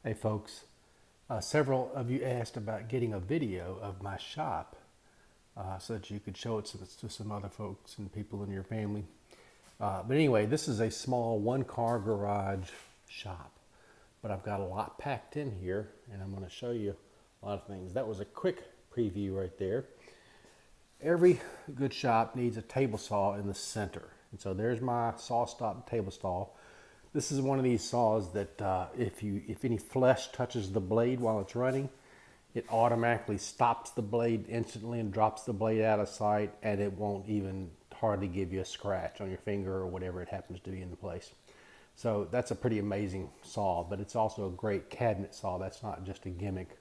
Hey folks, several of you asked about getting a video of my shop so that you could show it to some other folks and people in your family. But anyway, this is a small one-car garage shop, but I've got a lot packed in here and I'm going to show you a lot of things. That was a quick preview right there. Every good shop needs a table saw in the center. And so there's my SawStop table saw. This is one of these saws that if any flesh touches the blade while it's running, it automatically stops the blade instantly and drops the blade out of sight, and it won't even hardly give you a scratch on your finger or whatever it happens to be in the place. So that's a pretty amazing saw, but it's also a great cabinet saw. That's not just a gimmick.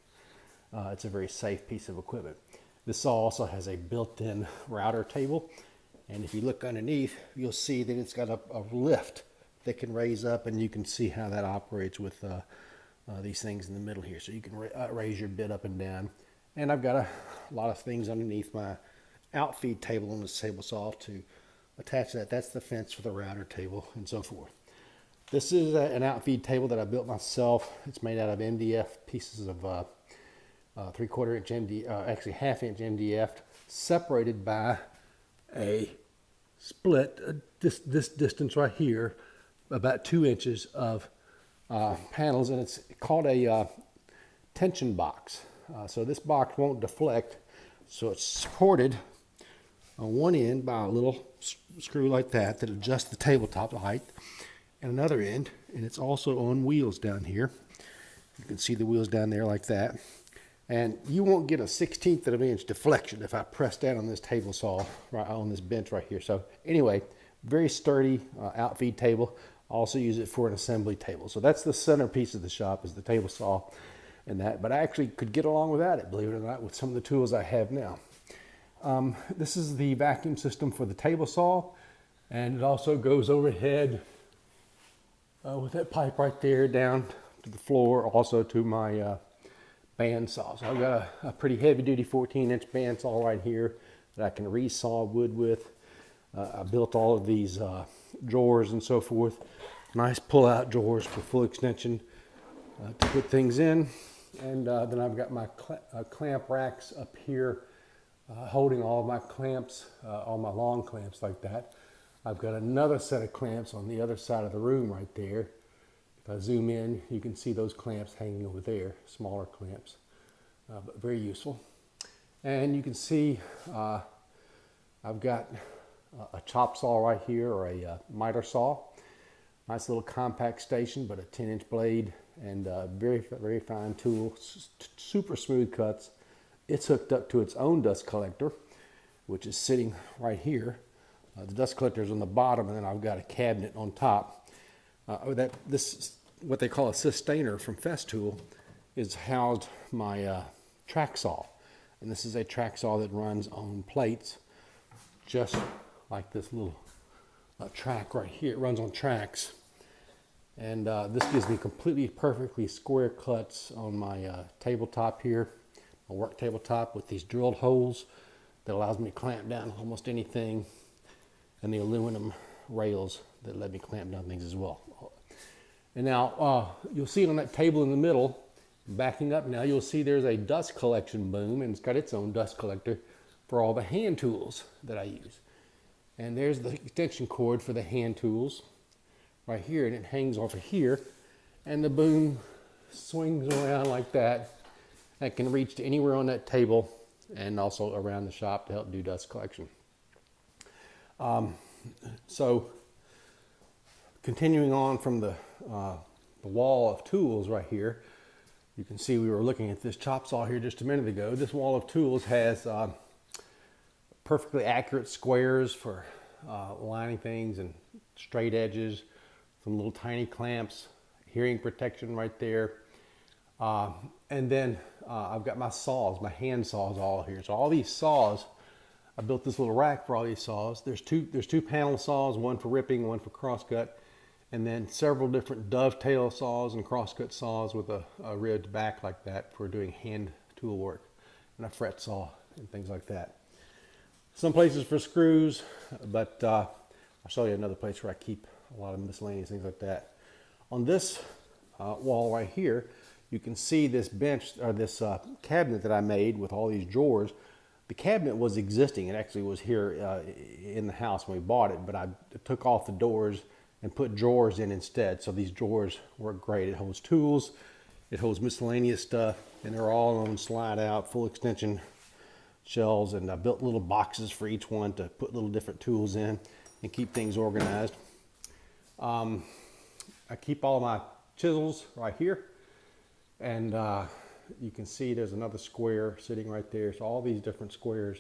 It's a very safe piece of equipment. This saw also has a built-in router table, and if you look underneath, you'll see that it's got a lift that can raise up, and you can see how that operates with these things in the middle here. So you can raise your bit up and down. And I've got a lot of things underneath my outfeed table on this table saw to attach that. That's the fence for the router table and so forth. This is an outfeed table that I built myself. It's made out of MDF pieces of 3/4 inch MDF, actually 1/2 inch MDF, separated by a split, this distance right here, about 2 inches of panels, and it's called a tension box. So this box won't deflect, so it's supported on one end by a little screw like that adjusts the tabletop height, and another end, and it's also on wheels down here. You can see the wheels down there like that. And you won't get a 1/16 of an inch deflection if I press down on this table saw right on this bench right here. So anyway, very sturdy outfeed table. I also use it for an assembly table. So that's the centerpiece of the shop, is the table saw and that. But I actually could get along without it, believe it or not, with some of the tools I have now. This is the vacuum system for the table saw, and it also goes overhead with that pipe right there down to the floor, also to my bandsaw. So I've got a pretty heavy duty 14-inch bandsaw right here that I can resaw wood with. I built all of these drawers and so forth. Nice pull-out drawers for full extension to put things in. And then I've got my clamp racks up here holding all of my clamps, all my long clamps like that. I've got another set of clamps on the other side of the room right there. If I zoom in, you can see those clamps hanging over there, smaller clamps, but very useful. And you can see I've got a chop saw right here, or a miter saw. Nice little compact station, but a 10-inch blade, and very, very fine tool, super smooth cuts. It's hooked up to its own dust collector, which is sitting right here. The dust collector is on the bottom, and then I've got a cabinet on top. This, what they call a sustainer from Festool, is housed my track saw. And this is a track saw that runs on plates, just like this little track right here. It runs on tracks. And this gives me completely perfectly square cuts on my tabletop here, my work tabletop, with these drilled holes that allows me to clamp down almost anything, and the aluminum rails that let me clamp down things as well. And now you'll see it on that table in the middle. Backing up now, you'll see there's a dust collection boom, and it's got its own dust collector for all the hand tools that I use. And there's the extension cord for the hand tools right here, and it hangs over here, and the boom swings around like that. That can reach to anywhere on that table and also around the shop to help do dust collection. So continuing on from the wall of tools right here, you can see we were looking at this chop saw here just a minute ago. This wall of tools has perfectly accurate squares for lining things, and straight edges, some little tiny clamps, hearing protection right there. And then I've got my saws, my hand saws all here. So all these saws, I built this little rack for all these saws. There's two panel saws, one for ripping, one for crosscut, and then several different dovetail saws and crosscut saws with a ribbed back like that for doing hand tool work, and a fret saw and things like that. Some places for screws, but I'll show you another place where I keep a lot of miscellaneous things like that. On this wall right here, you can see this bench or this cabinet that I made with all these drawers. The cabinet was existing. It actually was here in the house when we bought it, but I took off the doors and put drawers in instead. So these drawers work great. It holds tools, it holds miscellaneous stuff, and they're all on slide out, full extension shelves, and I built little boxes for each one to put little different tools in and keep things organized. I keep all my chisels right here, and you can see there's another square sitting right there. So all these different squares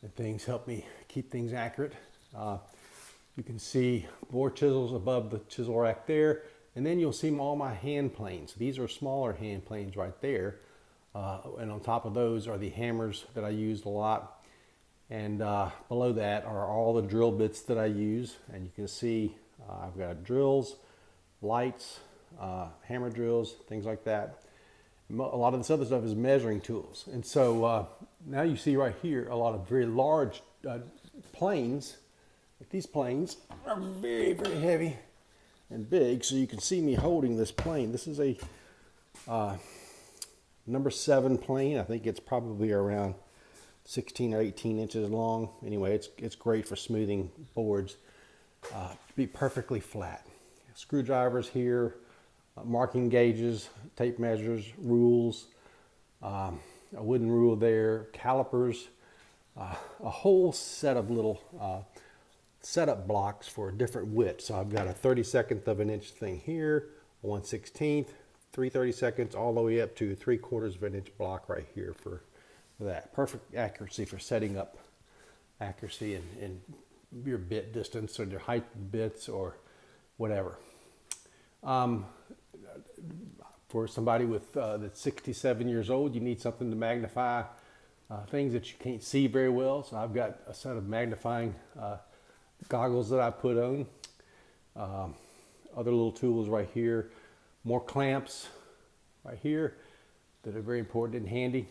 and things help me keep things accurate. You can see more chisels above the chisel rack there, and then you'll see all my hand planes. These are smaller hand planes right there, and on top of those are the hammers that I used a lot, and below that are all the drill bits that I use. And you can see I've got drills, lights, hammer drills, things like that. A lot of this other stuff is measuring tools. And so now you see right here a lot of very large planes. These planes are very, very heavy and big. So you can see me holding this plane. This is a number 7 plane. I think it's probably around 16 or 18 inches long. Anyway, it's great for smoothing boards. To be perfectly flat. Screwdrivers here, marking gauges, tape measures, rules, a wooden rule there, calipers, a whole set of little setup blocks for different widths. So I've got a 32nd of an inch thing here, 1/16, 3/32, all the way up to 3/4 of an inch block right here for that. Perfect accuracy for setting up accuracy and your bit distance or your height of bits or whatever. For somebody with that's 67 years old, you need something to magnify things that you can't see very well. So I've got a set of magnifying goggles that I put on. Other little tools right here. More clamps right here that are very important and handy.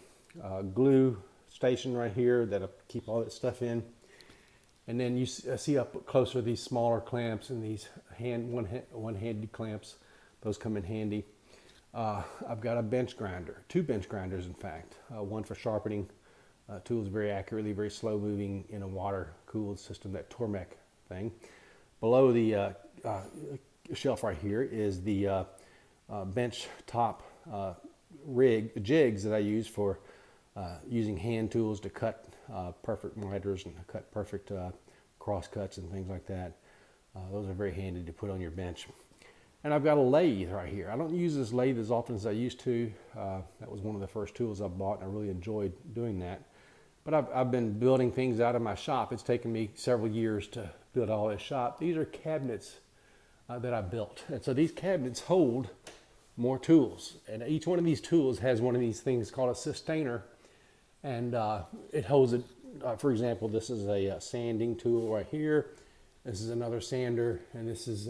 Glue station right here that'll keep all that stuff in. And then you see up closer these smaller clamps and these one-handed clamps. Those come in handy. I've got a bench grinder, 2 bench grinders in fact. One for sharpening tools very accurately, very slow moving in a water-cooled system, that Tormek thing. Below the shelf right here is the bench top jigs that I use for using hand tools to cut perfect miters and cut perfect cross cuts and things like that. Those are very handy to put on your bench. And I've got a lathe right here. I don't use this lathe as often as I used to. That was one of the first tools I bought, and I really enjoyed doing that. But I've been building things out of my shop. It's taken me several years to build all this shop. These are cabinets that I built. And so these cabinets hold more tools. And each one of these tools has one of these things called a sustainer. And it holds it. For example, this is a sanding tool right here. This is another sander, and this is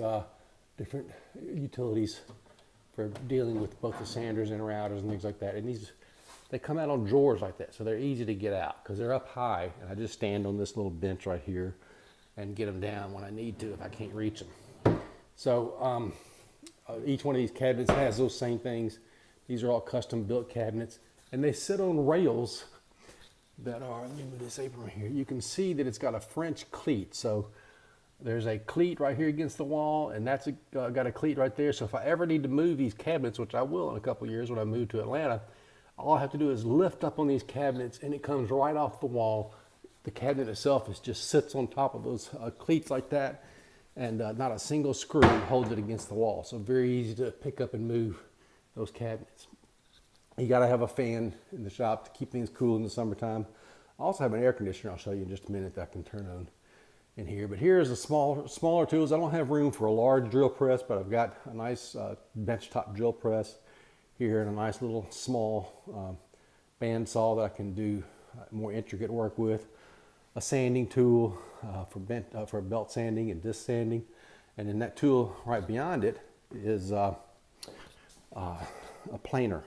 different utilities for dealing with both the sanders and routers and things like that. And these, they come out on drawers like that, so they're easy to get out because they're up high, and I just stand on this little bench right here and get them down when I need to if I can't reach them. So each one of these cabinets has those same things. These are all custom built cabinets, and they sit on rails that are, let me move this apron right here. You can see that it's got a French cleat. So there's a cleat right here against the wall, and that's got a cleat right there. So if I ever need to move these cabinets, which I will in a couple of years when I move to Atlanta, all I have to do is lift up on these cabinets and it comes right off the wall. The cabinet itself just sits on top of those cleats like that, and not a single screw holds it against the wall. So very easy to pick up and move those cabinets. You got to have a fan in the shop to keep things cool in the summertime. I also have an air conditioner I'll show you in just a minute that I can turn on in here. But here's the smaller tools. I don't have room for a large drill press, but I've got a nice benchtop drill press here and a nice little small band saw that I can do more intricate work with. A sanding tool for belt sanding and disc sanding. And then that tool right beyond it is a planer.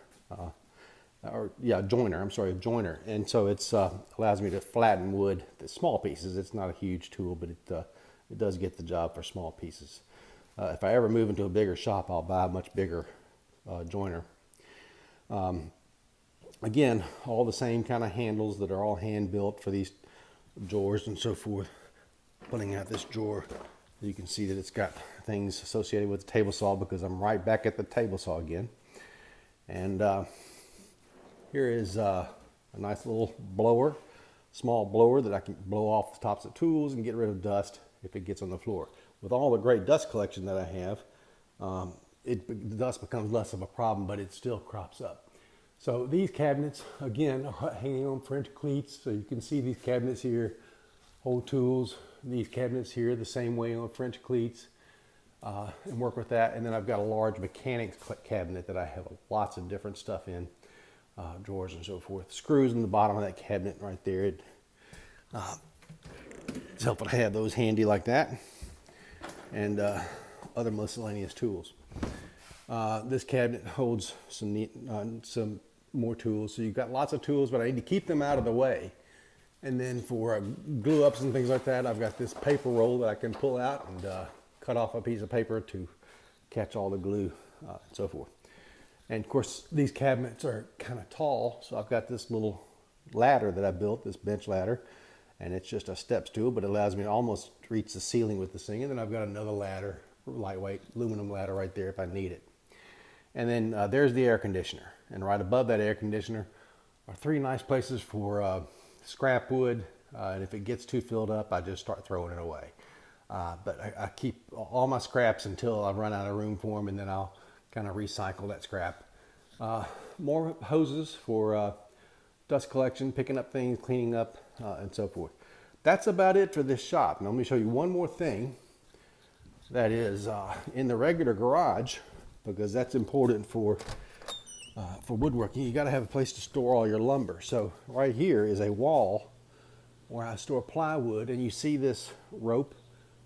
A joiner. And so it's allows me to flatten wood, the small pieces. It's not a huge tool, but it does get the job for small pieces. If I ever move into a bigger shop, I'll buy a much bigger joiner. Again, all the same kind of handles that are all hand built for these drawers and so forth. Pulling out this drawer, you can see that it's got things associated with the table saw because I'm right back at the table saw again. And here is a nice little blower, small blower that I can blow off the tops of tools and get rid of dust if it gets on the floor. With all the great dust collection that I have, the dust becomes less of a problem, but it still crops up. So these cabinets, again, are hanging on French cleats. So you can see these cabinets here, hold tools. These cabinets here the same way on French cleats, and work with that. And then I've got a large mechanics cabinet that I have lots of different stuff in, drawers and so forth. Screws in the bottom of that cabinet right there. It's helpful to have those handy like that, and other miscellaneous tools. This cabinet holds some more tools. So you've got lots of tools, but I need to keep them out of the way. And then for glue ups and things like that, I've got this paper roll that I can pull out and cut off a piece of paper to catch all the glue and so forth. And of course, these cabinets are kind of tall, so I've got this little ladder that I built, this bench ladder, and it's just a step stool, but it allows me to almost reach the ceiling with this thing. And then I've got another ladder, lightweight aluminum ladder right there if I need it. And then there's the air conditioner. And right above that air conditioner are three nice places for scrap wood. And if it gets too filled up, I just start throwing it away. But I keep all my scraps until I've run out of room for them, and then I'll kind of recycle that scrap. More hoses for dust collection, picking up things, cleaning up, and so forth. That's about it for this shop. Now let me show you one more thing that is in the regular garage, because that's important for woodworking. You got to have a place to store all your lumber. So right here is a wall where I store plywood, and you see this rope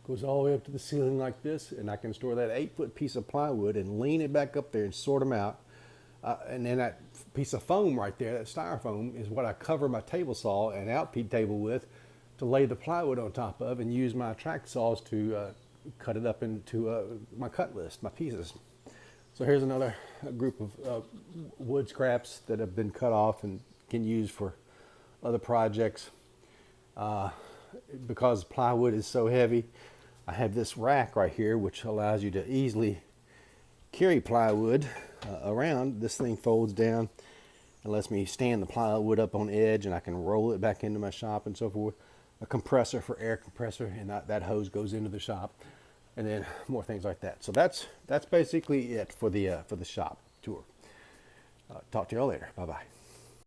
goes all the way up to the ceiling like this, and I can store that 8-foot piece of plywood and lean it back up there and sort them out. And then that piece of foam right there, that styrofoam, is what I cover my table saw and outfeed table with to lay the plywood on top of, and use my track saws to cut it up into my cut list, my pieces. So here's another group of wood scraps that have been cut off and can use for other projects. Because plywood is so heavy, I have this rack right here which allows you to easily carry plywood around. This thing folds down and lets me stand the plywood up on edge, and I can roll it back into my shop and so forth. A compressor for air compressor, and that hose goes into the shop. And then more things like that. So that's basically it for the shop tour. Talk to you all later. Bye bye.